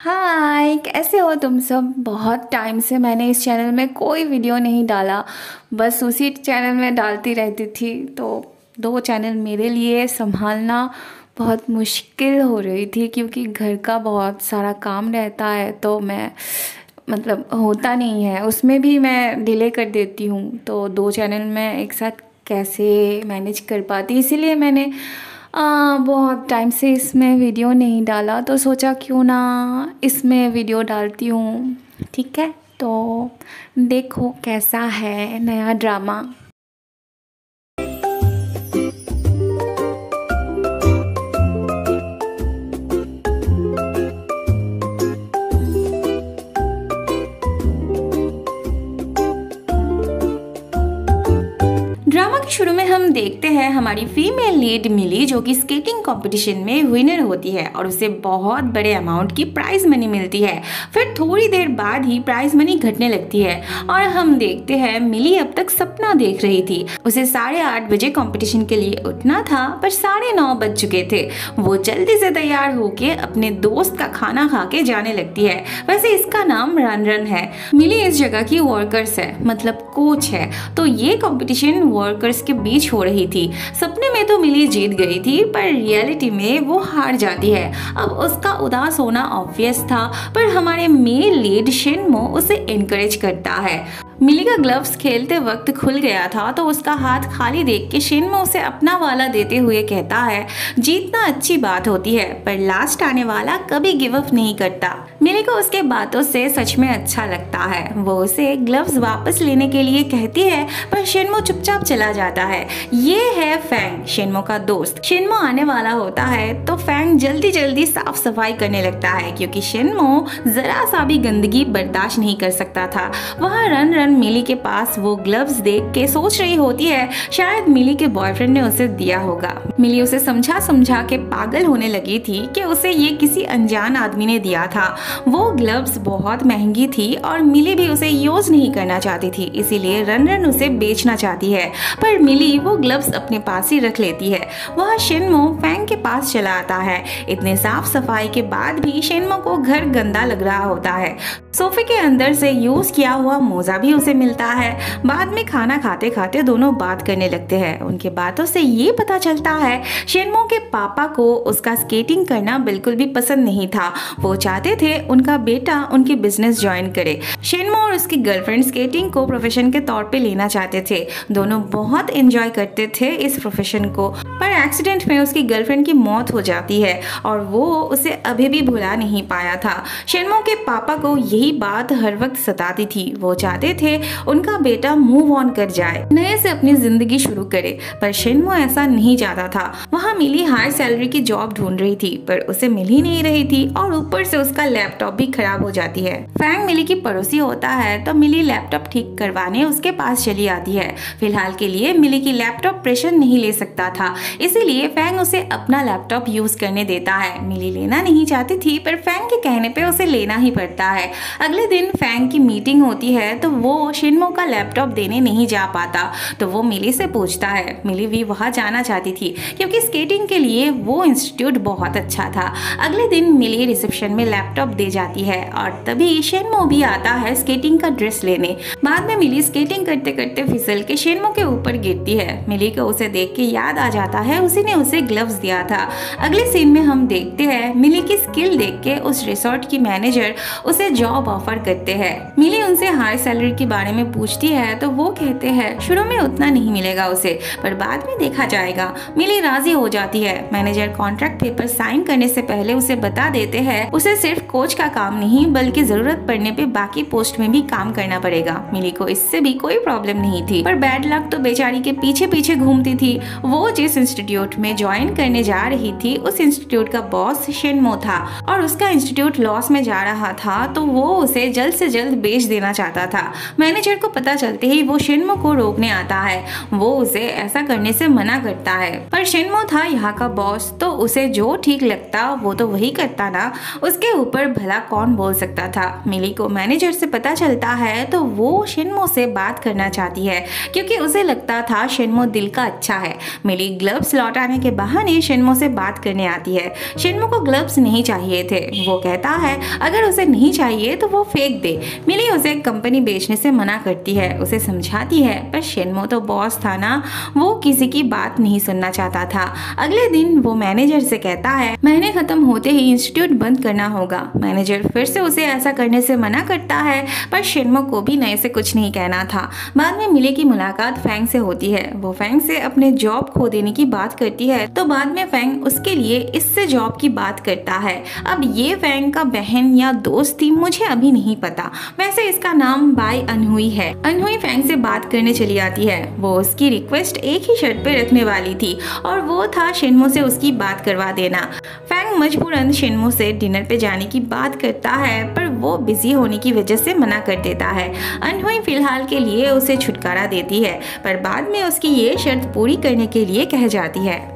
हाय, कैसे हो तुम सब। बहुत टाइम से मैंने इस चैनल में कोई वीडियो नहीं डाला। बस उसी चैनल में डालती रहती थी, तो दो चैनल मेरे लिए संभालना बहुत मुश्किल हो रही थी, क्योंकि घर का बहुत सारा काम रहता है। तो मैं होता नहीं है, उसमें भी मैं डिले कर देती हूँ। तो दो चैनल में एक साथ कैसे मैनेज कर पाती, इसीलिए मैंने बहुत टाइम से इसमें वीडियो नहीं डाला। तो सोचा क्यों ना इसमें वीडियो डालती हूँ। ठीक है, तो देखो कैसा है नया ड्रामा। ड्रामा के शुरू में हम देखते हैं हमारी फीमेल लीड मिली, जो कि स्केटिंग कंपटीशन में विनर होती है और उसे बहुत बड़े अमाउंट की प्राइज मनी मिलती है। फिर थोड़ी देर बाद ही प्राइज मनी घटने लगती है और हम देखते हैं मिली अब तक सपना देख रही थी। उसे 8:30 बजे कंपटीशन के लिए उठना था, पर 9:30 बज चुके थे। वो जल्दी से तैयार होके अपने दोस्त का खाना खा के जाने लगती है। वैसे इसका नाम रन रन है। मिली इस जगह की वर्कर्स है, मतलब कोच है। तो ये कंपटीशन वर्कर्स के बीच हो रही थी। सपने में तो मिली जीत गई थी, पर रियलिटी में वो हार जाती है। अब उसका उदास होना ऑब्वियस था, पर हमारे मेल लीड शिनमो उसे एनकरेज करता है। मिली का ग्लव्स खेलते वक्त खुल गया था, तो उसका हाथ खाली देख के शिनमो उसे अपना वाला देते हुए कहता है, जीतना अच्छी बात होती है, पर लास्ट आने वाला कभी गिव अप नहीं करता। मिली को उसके बातों से सच में अच्छा लगता है। वो उसे ग्लव्स वापस लेने के लिए कहती है, पर शिनमो चुपचाप चला जाता है। ये है फैंग, शिनमो का दोस्त। शिनमो आने वाला होता है तो फैंग जल्दी जल्दी साफ सफाई करने लगता है, क्योंकि शिनमो जरा सा भी गंदगी बर्दाश्त नहीं कर सकता था। वहाँ रन रन मिली के पास वो ग्लव्स देख के सोच रही होती है शायद मिली के बॉयफ्रेंड ने उसे दिया होगा। मिली उसे समझा समझा के पागल होने लगी थी कि उसे ये किसी अनजान आदमी ने दिया था। वो ग्लव्स बहुत महंगी थी और मिली भी उसे यूज नहीं करना चाहती थी, इसीलिए रन रन उसे बेचना चाहती है। पर मिली वो ग्लव्स अपने पास ही रख लेती है। वह शिनमो फैंग के पास चला आता है। इतने साफ सफाई के बाद भी शिनमो को घर गंदा लग रहा होता है। सोफे के अंदर से यूज किया हुआ मोजा भी उसे मिलता है। बाद में खाना खाते खाते दोनों बात करने लगते हैं। उनके बातों से ये पता चलता है शिनमो के पापा को उसका स्केटिंग करना बिल्कुल भी पसंद नहीं था। वो चाहते थे उनका बेटा उनकी बिजनेस ज्वाइन करे। शिनमो और उसकी गर्लफ्रेंड स्केटिंग को प्रोफेशन के तौर पे लेना चाहते थे। दोनों बहुत एंजॉय करते थे इस प्रोफेशन को, पर एक्सीडेंट में उसकी गर्लफ्रेंड की मौत हो जाती है और वो उसे अभी भी भुला नहीं पाया था। शिनमो के पापा को यही बात हर वक्त सताती थी। वो चाहते थे उनका बेटा मूव ऑन कर जाए, नए से अपनी जिंदगी शुरू करे, पर शिनमो ऐसा नहीं चाहता था। वहाँ मिली हाई सैलरी की जॉब ढूंढ रही थी, पर उसे मिल ही नहीं रही थी और ऊपर से उसका लैपटॉप भी खराब हो जाती है। फैंग मिली की पड़ोसी होता है, तो मिली लैपटॉप ठीक करवाने उसके पास चली आती है। फिलहाल के लिए मिली की लैपटॉप प्रेशर नहीं ले सकता था, इसीलिए फैंग उसे अपना लैपटॉप यूज करने देता है। मिली लेना नहीं चाहती थी, पर फैंग के कहने पे उसे लेना ही पड़ता है। अगले दिन फैंग की मीटिंग होती है, तो वो शिनमो का लैपटॉप देने नहीं जा पाता। तो वो मिली से पूछता है। मिली भी वहाँ जाना चाहती थी, क्योंकि स्केटिंग के लिए वो इंस्टीट्यूट बहुत अच्छा था। अगले दिन मिली रिसेप्शन में लैपटॉप दे जाती है और तभी शिनमो भी आता है स्केटिंग का ड्रेस लेने। बाद में मिली स्केटिंग करते करते फिसल के शिनमो के ऊपर गिरती है। मिली को उसे देख के याद आ जाता है उसी ने उसे ग्लव्स दिया था। अगले सीन में हम देखते हैं मिली की स्किल देख के उस रिसोर्ट की मैनेजर उसे जॉब ऑफर करते हैं। मिली उनसे हाई सैलरी के बारे में पूछती है, तो वो कहते हैं शुरू में उतना नहीं मिलेगा उसे, पर बाद में देखा जाएगा। मिली राजी हो जाती है। मैनेजर कॉन्ट्रैक्ट पेपर साइन करने से पहले उसे बता देते हैं उसे सिर्फ कोच का काम नहीं, बल्कि जरूरत पड़ने पे बाकी पोस्ट में भी काम करना पड़ेगा। मिली को इससे भी कोई प्रॉब्लम नहीं थी, पर बैड लक तो बेचारी के पीछे पीछे घूमती थी। वो जिस इंस्टीट्यूट में ज्वाइन करने जा रही थी, उस इंस्टीट्यूट का बॉस शिनमो था और उसका इंस्टीट्यूट लॉस में जा रहा था, तो वो उसे जल्द से जल्द बेच देना चाहता था। मैनेजर को पता चलते ही वो शिनमो को रोकने आता है। वो उसे ऐसा करने से मना करता है, पर शिनमो था यहाँ का बॉस, तो उसे जो ठीक लगता वो तो वही करता ना। उसके ऊपर भला कौन बोल सकता था। मिली को मैनेजर से पता चलता है, तो वो शिनमो से बात करना चाहती है, क्योंकि उसे लगता था शिनमो दिल का अच्छा है। मिली ग्लव्स ग्लव्स लौटाने के बहाने शिन्मो से बात करने आती है। शिन्मो को ग्लव्स नहीं चाहिए थे। वो कहता है अगर उसे नहीं चाहिए तो वो फेंक दे। मिली उसे कंपनी बेचने से मना करती है, उसे समझाती है, पर शिन्मो तो बॉस था ना, वो किसी की बात नहीं सुनना चाहता था। अगले दिन वो मैनेजर से कहता है महीने खत्म होते ही इंस्टीट्यूट बंद करना होगा। मैनेजर फिर से उसे ऐसा करने से मना करता है, पर शिन्मो को भी नए से कुछ नहीं कहना था। बाद में मिली की मुलाकात फैंग से होती है। वो फैंग से अपने जॉब खो देने की बात करती है, तो बाद में फैंग उसके लिए इससे जॉब की बात करता है। अब ये फैंग का बहन या दोस्त थी, मुझे अभी नहीं पता। वैसे इसका नाम बाई अनहुई है। अनहुई फैंग से बात करने चली आती है। वो उसकी रिक्वेस्ट एक ही शर्त पे रखने वाली थी और वो था शिन्मो से उसकी बात करवा देना। फैंग मजबूरन शिन्मो से डिनर पे जाने की बात करता है, पर वो बिजी होने की वजह से मना कर देता है। अनहुई फिलहाल के लिए उसे छुटकारा देती है, पर बाद में उसकी ये शर्त पूरी करने के लिए कह जाती है।